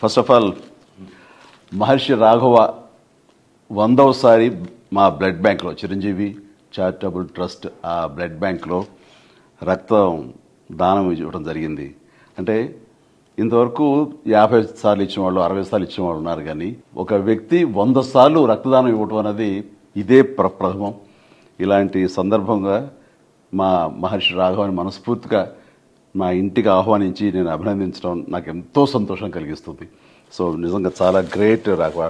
First of all మహర్షి రాఘవ 100వసారి మా blood బ్యాంక్లో Chiranjeevi charitable trust ఆ బ్లడ్ బ్యాంక్లో రక్తం దానం ఇవ్వడం జరిగింది. అంటే ఇంతవరకు 50 సార్లు ఇచ్చిన వాళ్ళు 60 సార్లు ఇచ్చిన వాళ్ళు ఉన్నారు, కానీ ఒక వ్యక్తి 100 సార్లు రక్తదానం ఇవ్వటం అనేది ఇదే ప్రథమం. ఇలాంటి సందర్భంగా మా మహర్షి రాఘవని మనస్ఫూర్తిగా మా ఇంటికి ఆహ్వానించి నేను అభినందించడం నాకు ఎంతో సంతోషం కలిగిస్తుంది. సో నిజంగా చాలా గ్రేట్ రాఘవ.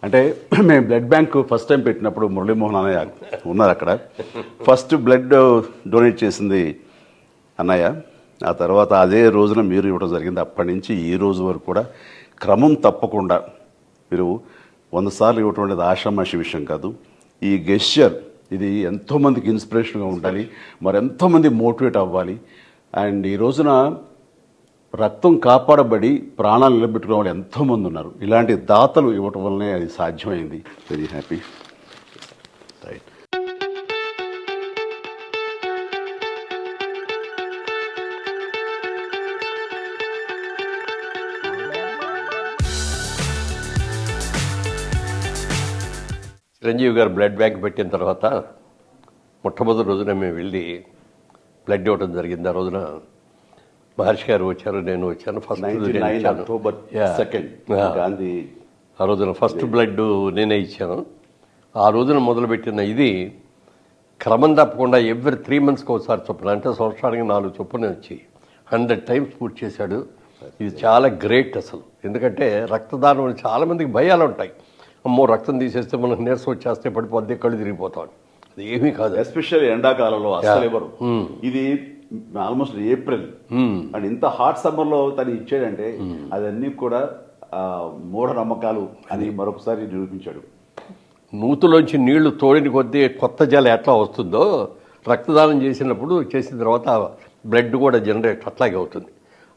అంటే మేము బ్లడ్ బ్యాంక్ ఫస్ట్ టైం పెట్టినప్పుడు మురళీమోహన్ అన్నయ్య ఉన్నారు అక్కడ. ఫస్ట్ బ్లడ్ డొనేట్ చేసింది అన్నయ్య, ఆ తర్వాత అదే రోజున మీరు ఇవ్వడం జరిగింది. అప్పటి నుంచి ఈ రోజు వరకు కూడా క్రమం తప్పకుండా మీరు 100 సార్లు ఇవ్వటం అనేది ఆషామాషి విషయం కాదు. ఈ గెస్చర్ ఇది ఎంతోమందికి ఇన్స్పిరేషన్గా ఉండాలి, మరి ఎంతోమంది మోటివేట్ అవ్వాలి. అండ్ ఈ రోజున రక్తం కాపాడబడి ప్రాణాలు నిలబెట్టుకునే వాళ్ళు ఎంతోమంది ఉన్నారు. ఇలాంటి దాతలు ఇవ్వటం వల్లనే అది సాధ్యమైంది. Very happy. రైట్. చిరంజీవి గారు బ్లడ్ బ్యాంక్ పెట్టిన తర్వాత మొట్టమొదటి రోజున మేము వెళ్ళి బ్లడ్ ఇవ్వడం జరిగింది. ఆ రోజున మహర్షి గారు వచ్చారు, నేను వచ్చాను. ఫస్ట్ అక్టోబర్ 2 గాంధీ ఆ రోజున ఫస్ట్ బ్లడ్ నేనే ఇచ్చాను. ఆ రోజున మొదలుపెట్టిన ఇది క్రమం తప్పకుండా ఎవ్రీ 3 monthsకి ఒకసారి చొప్పున, అంటే సంవత్సరానికి 4 చొప్పున వచ్చి 100 times పూర్తి చేశాడు. ఇది చాలా గ్రేట్ అసలు. ఎందుకంటే రక్తదానం అని చాలామందికి భయాలు ఉంటాయి. అమ్మో రక్తం తీసేస్తే మనకు నీరసం వచ్చేస్తే పడిపోద్ది, కళ్ళు తిరిగిపోతాం. అది ఏమీ కాదు. ఎస్పెషల్లీ ఎండాకాలంలో అసలు ఎవరు. ఇది ఆల్మోస్ట్ ఏప్రిల్ అండ్ ఇంత హాట్ సమ్మర్లో తను ఇచ్చాడంటే అదన్నీ కూడా మూఢనమ్మకాలు అని మరొకసారి నిరూపించాడు. నూతులోంచి నీళ్లు తోడిని కొద్దీ కొత్త జలం ఎట్లా వస్తుందో రక్తదానం చేసిన తర్వాత బ్లడ్ కూడా జనరేట్ అట్లాగే అవుతుంది.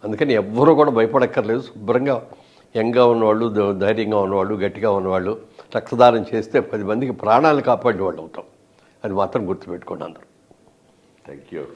అందుకని ఎవ్వరూ కూడా భయపడక్కర్లేదు. శుభ్రంగా యంగ్గా ఉన్నవాళ్ళు, ధైర్యంగా ఉన్నవాళ్ళు, గట్టిగా ఉన్నవాళ్ళు రక్తదానం చేస్తే 10 మందికి ప్రాణాలు కాపాడే వాళ్ళు అవుతాం. అది మాత్రం గుర్తుపెట్టుకోండి అందరూ. Thank you.